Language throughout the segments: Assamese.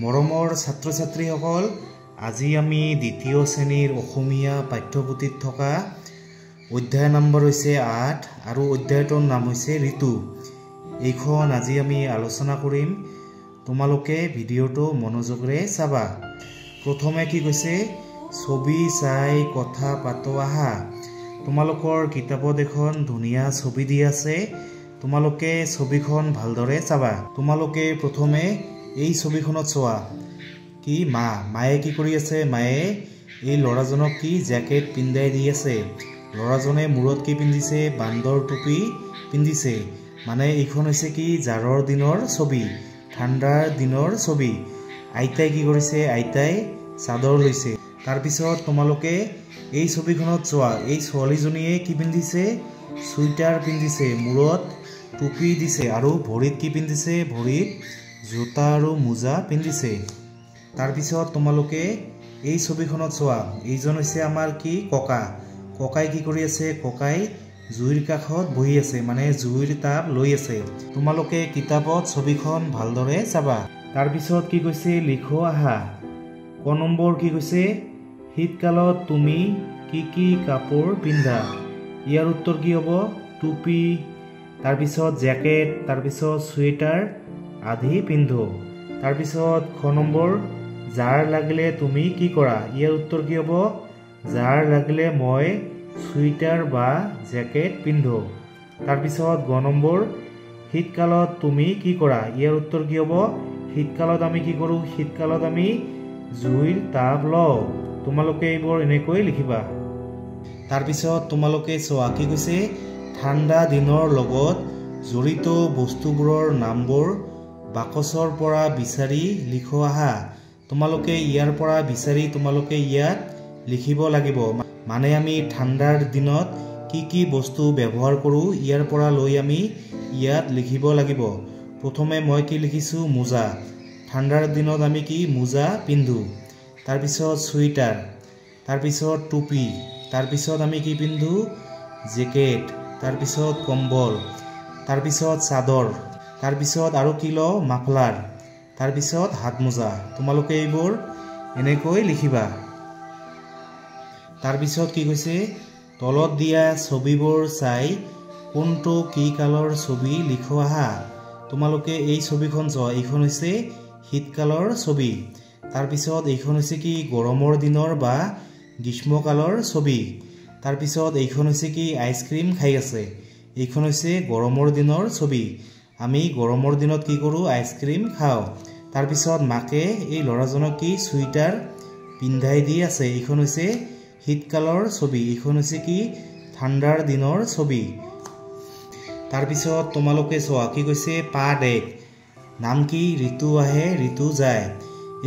মৰমৰ ছাত্ৰ ছাত্ৰীসকল, আজি আমি দ্বিতীয় শ্ৰেণীৰ অসমীয়া পাঠ্যপুথিত থকা অধ্যায় নম্বৰ হৈছে ৮ আৰু অধ্যায়টোৰ নাম হৈছে ঋতু। এইখন আজি আমি আলোচনা কৰিম। তোমালোকে ভিডিঅ'টো মনোযোগেৰে চাবা। প্ৰথমে কি কৈছে, ছবি চাই কথা পাতো আহা। তোমালোকৰ কিতাপত এখন ধুনীয়া ছবি দি আছে। তোমালোকে ছবিখন ভালদৰে চাবা। তোমালোকে প্ৰথমে এই ছবিখনত চোৱা। কি মায়ে কি কৰি আছে? মায়ে এই ল'ৰাজনক কি জেকেট পিন্ধাই দি আছে। ল'ৰাজনে মূৰত কি পিন্ধিছে? বান্দৰ টুপি পিন্ধিছে। মানে এইখন হৈছে কি জাৰৰ দিনৰ ছবি, ঠাণ্ডাৰ দিনৰ ছবি। আইতাই কি কৰিছে? আইতাই চাদৰ লৈছে। তাৰপিছত তোমালোকে এই ছবিখনত চোৱা, এই ছোৱালীজনীয়ে কি পিন্ধিছে? চুইটাৰ পিন্ধিছে, মূৰত টুপি দিছে আৰু ভৰিত কি পিন্ধিছে? ভৰিত জোতা আৰু মোজা পিন্ধিছে। তাৰপিছত তোমালোকে এই ছবিখনত চোৱা, এইজন হৈছে আমাৰ কি ককা। ককাই কি কৰি আছে? ককাই জুইৰ কাষত বহি আছে, মানে জুইৰ তাপ লৈ আছে। তোমালোকে কিতাপত ছবিখন ভালদৰে চাবা। তাৰপিছত কি কৈছে? লিখো আহা। ক নম্বৰ কি কৈছে? শীতকালত তুমি কি কি কাপোৰ পিন্ধা? ইয়াৰ উত্তৰ কি হ'ব? টুপি, তাৰপিছত জেকেট, তাৰপিছত চুৱেটাৰ আদি পিন্ধো। তাৰপিছত খ নম্বৰ, জাৰ লাগিলে তুমি কি কৰা? ইয়াৰ উত্তৰ কি হ'ব? জাৰ লাগিলে মই চুৱেটাৰ বা জেকেট পিন্ধো। তাৰপিছত গ নম্বৰ, শীতকালত তুমি কি কৰা? ইয়াৰ উত্তৰ কি হ'ব? শীতকালত আমি কি কৰোঁ? শীতকালত আমি জুইৰ তাপ লওঁ। তোমালোকে এইবোৰ এনেকৈ লিখিবা। তাৰপিছত তোমালোকে চোৱা, কি কৈছে? ঠাণ্ডা দিনৰ লগত জড়িত বস্তুবোৰৰ নামবোৰ বাকচৰ পৰা বিচাৰি লিখো আহা। তোমালোকে ইয়াৰ পৰা বিচাৰি তোমালোকে ইয়াত লিখিব লাগিব। মানে আমি ঠাণ্ডাৰ দিনত কি কি বস্তু ব্যৱহাৰ কৰোঁ, ইয়াৰ পৰা লৈ আমি ইয়াত লিখিব লাগিব। প্ৰথমে মই কি লিখিছোঁ? মোজা। ঠাণ্ডাৰ দিনত আমি কি মোজা পিন্ধো। তাৰপিছত চুৱেটাৰ, তাৰপিছত টুপি, তাৰপিছত আমি কি পিন্ধো? জেকেট, তাৰপিছত কম্বল, তাৰপিছত চাদৰ, তাৰপিছত আৰু কি লওঁ? মাফলাৰ, তাৰপিছত হাতমোজা। তোমালোকে এইবোৰ এনেকৈ লিখিবা। তাৰপিছত কি কৈছে? তলত দিয়া ছবিবোৰ চাই কোনটো কি কালৰ ছবি লিখো আহা। তোমালোকে এই ছবিখন চোৱা, এইখন হৈছে শীতকালৰ ছবি। তাৰপিছত এইখন হৈছে কি গৰমৰ দিনৰ বা গ্ৰীষ্মকালৰ ছবি। তাৰপিছত এইখন হৈছে কি আইচক্ৰীম খাই আছে। এইখন হৈছে গৰমৰ দিনৰ ছবি। আমি গৰমৰ দিনত কি কৰোঁ? আইচক্ৰীম খাওঁ। তাৰপিছত মাকে এই ল'ৰাজনক কি চুৱেটাৰ পিন্ধাই দি আছে। এইখন হৈছে শীতকালৰ ছবি। এইখন হৈছে কি ঠাণ্ডাৰ দিনৰ ছবি। তাৰপিছত তোমালোকে চোৱা, কি কৈছে? পাত এক, নাম কি? ঋতু আহে ঋতু যায়।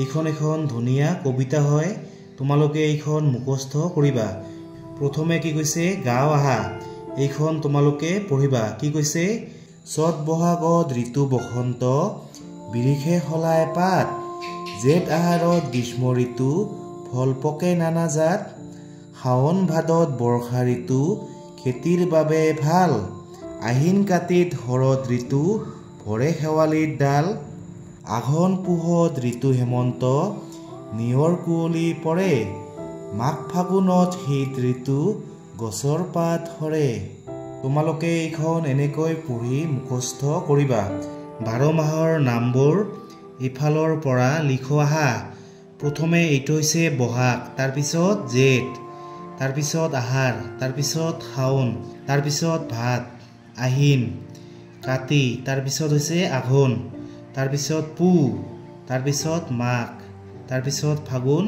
এইখন এখন ধুনীয়া কবিতা হয়। তোমালোকে এইখন মুখস্থ কৰিবা। প্ৰথমে কি কৈছে? গাওঁ আহা। এইখন তোমালোকে পঢ়িবা। কি কৈছে? চ'ত বহাগত ঋতু বসন্ত, বিৰিখে সলায় পাত, জেঠ আহাৰত গ্ৰীষ্ম ঋতু, ফল পকে নানা জাত, শাওণ ভাদত বৰ্ষা ঋতু, খেতিৰ বাবে ভাল, আহিন কাতিত শৰৎ ঋতু, ভৰে শেৱালিৰ ডাল, আঘোণ পুহত ঋতু হেমন্ত, নিয়ৰ কুঁৱলী পৰে, মাঘ ফাগুনত শীত ঋতু, গছৰ পাত সৰে। তোমালোকে এইখন এনেকৈ পঢ়ি মুখস্থ কৰিবা। 12 মাহৰ নামবোৰ ইফালৰ পৰা লিখো আহা। প্ৰথমে এইটো হৈছে বহাগ, তাৰপিছত জেঠ, তাৰপিছত আহাৰ, তাৰপিছত শাওণ, তাৰপিছত ভাদ, আহিন, কাতি, তাৰপিছত হৈছে আঘোণ, তাৰপিছত পুহ, তাৰপিছত মাঘ, তাৰপিছত ফাগুন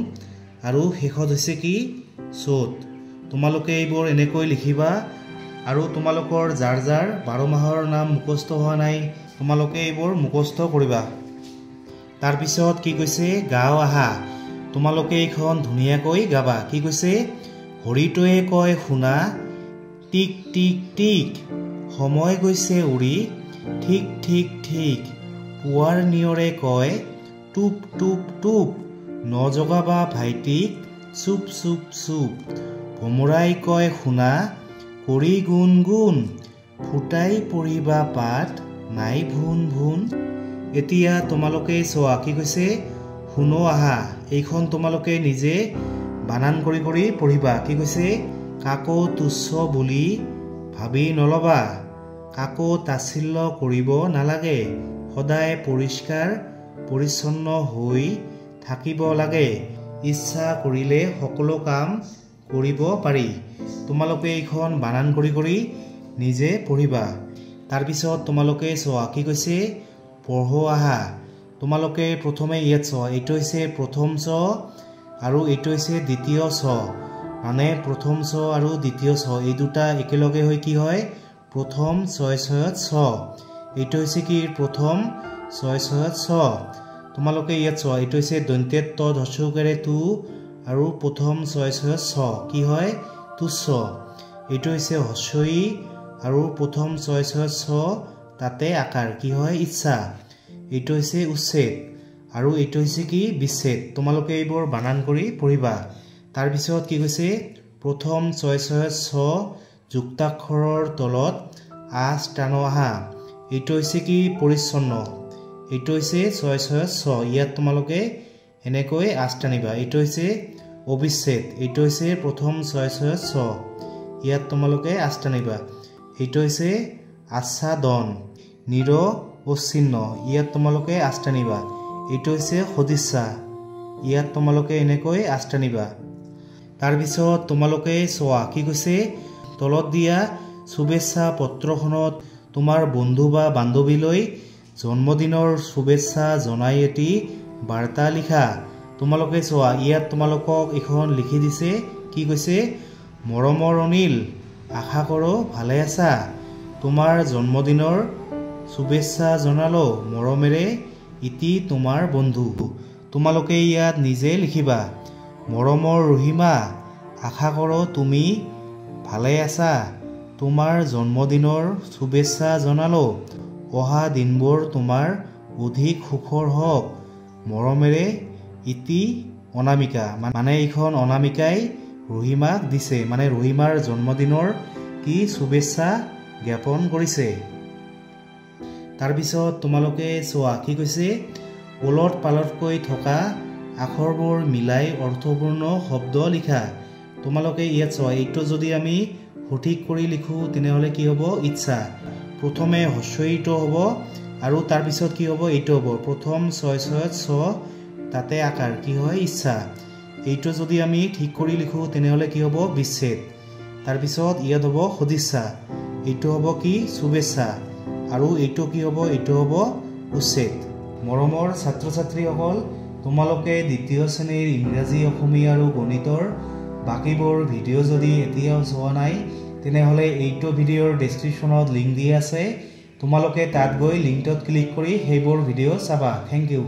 আৰু শেষত হৈছে কি চ'ত। তোমালোকে এইবোৰ এনেকৈ লিখিবা। আৰু তোমালোকৰ যাৰ যাৰ 12 মাহৰ নাম মুখস্থ হোৱা নাই, তোমালোকে এইবোৰ মুখস্থ কৰিবা। তাৰপিছত কি কৈছে? গাওঁ আহা। তোমালোকে এইখন ধুনীয়াকৈ গাবা। কি কৈছে? হৰিটোৱে কয় শুনা, টিক টিক টিক, সময় গৈছে উৰি, ঠিক ঠিক ঠিক, পুৱাৰ নিয়ৰে কয় টোপ টোপ টোপ, নজগাবা ভাইটিক চুপ চুপ চুপ, ভোমোৰাই কয় শুনা, কৰি গুণ গুণ, ফুটাই পৰিবা পাত, নাই ভুন ভুন। এতিয়া তোমালোকে চোৱা, কি কৈছে? শুনো আহা এইখন তোমালোকে নিজে বানান কৰি কৰি পঢ়িবা কি কৈছে কাকো তুচ্ছ বুলি ভাবি নলবা কাকো তাচ্ছিল্য কৰিব নালাগে সদায় পৰিষ্কাৰ পৰিচ্ছন্ন হৈ থাকিব লাগে ইচ্ছা কৰিলে সকলো কাম কৰিব পাৰি তোমালোকে এইখন বানান কৰি কৰি নিজে পঢ়িবা তাৰ পিছত তোমালোকে চোৱা কি কৈছে পঢ়ো আহা তোমালোকে প্ৰথমে ইয়াত চোৱা এইটো হৈছে প্ৰথম ছ আৰু এইটো হৈছে দ্বিতীয় ছ মানে প্ৰথম ছ আৰু দ্বিতীয় ছ এই দুটা একেলগে হৈ কি হয় প্ৰথম ছয় ছয়ত ছ এইটো হৈছে কি প্ৰথম ছয় ছয়ত ছ তোমালোকে ইয়াত চোৱা এইটো হৈছে দন্তেত ত ধস্যউকাৰে তু আৰু প্ৰথম ছয় ছয়ত ছ কি হয় তুচ্ছ এইটো হৈছে হস্যই আৰু প্ৰথম ছয় ছয়ত ছ তাতে আকাৰ কি হয় ইচ্ছা এইটো হৈছে উচ্ছেদ আৰু এইটো হৈছে কি বিচ্ছেদ তোমালোকে এইবোৰ বানান কৰি পঢ়িবা তাৰ পিছত কি কৈছে প্ৰথম ছয় ছয়ত ছ যুক্তাক্ষৰৰ তলত আচ টানো আহা এইটো হৈছে কি পৰিচ্ছন্ন এইটো হৈছে ছয় ছয়ত ছ ইয়াত তোমালোকে এনেকৈ আচ টানিবা এইটো হৈছে অবিচ্ছেদ এইটো হৈছে প্ৰথম ছয় ছয়ত ছ ইয়াত তোমালোকে আচ টানিবা এইটো হৈছে আচ্ছাদন নিৰ অচিহ্ন ইয়াত তোমালোকে আচ টানিবা এইটো হৈছে সদিচ্ছা ইয়াত তোমালোকে এনেকৈ আচ টানিবা তাৰপিছত তোমালোকে চোৱা কি কৈছে তলত দিয়া শুভেচ্ছা পত্ৰখনত তোমাৰ বন্ধু বা বান্ধৱীলৈ জন্মদিনৰ শুভেচ্ছা জনাই এটি বাৰ্তা লিখা তোমালোকে চোৱা ইয়াত তোমালোকক এখন লিখি দিছে কি কৈছে মৰমৰ অনিল আশা কৰোঁ ভালে আছা তোমাৰ জন্মদিনৰ শুভেচ্ছা জনালো মৰমেৰে ইতি তোমাৰ বন্ধু তোমালোকে ইয়াত নিজে লিখিবা মৰমৰ ৰহিমা আশা কৰোঁ তুমি ভালে আছা তোমাৰ জন্মদিনৰ শুভেচ্ছা জনালো অহা দিনবোৰ তোমাৰ অধিক সুখৰ হওক মৰমেৰে ইতি অনামিকা মানে এইখন অনামিকাই ৰহিমাক দিছে মানে ৰহিমাৰ জন্মদিনৰ কি শুভেচ্ছা জ্ঞাপন কৰিছে তাৰপিছত তোমালোকে চোৱা কি কৈছে ওলট পালটকৈ থকা আখৰবোৰ মিলাই অৰ্থপূৰ্ণ শব্দ লিখা তোমালোকে ইয়াত চোৱা এইটো যদি আমি সঠিক কৰি লিখোঁ তেনেহ'লে কি হ'ব ইচ্ছা প্ৰথমে হস্যইত হ'ব আৰু তাৰপিছত কি হ'ব এইটো হ'ব প্ৰথম ছয় ছয়ত ছ তাতে আকাৰ কি হয় ইচ্ছা এইটো যদি আমি ঠিক কৰি লিখোঁ তেনেহ'লে কি হ'ব বিচ্ছেদ তাৰপিছত ইয়াত হ'ব সদিচ্ছা এইটো হ'ব কি শুভেচ্ছা আৰু এইটো কি হ'ব এইটো হ'ব উচ্ছেদ মৰমৰ ছাত্ৰ ছাত্ৰীসকল তোমালোকে দ্বিতীয় শ্ৰেণীৰ ইংৰাজী অসমীয়া আৰু গণিতৰ বাকীবোৰ ভিডিঅ' যদি এতিয়াও চোৱা নাই তেনেহ'লে এইটো ভিডিঅ'ৰ ডেছক্ৰিপশ্যনত লিংক দিয়া আছে তোমালোকে তাত গৈ লিংকটোত ক্লিক কৰি সেইবোৰ ভিডিঅ' চাবা থেংক ইউ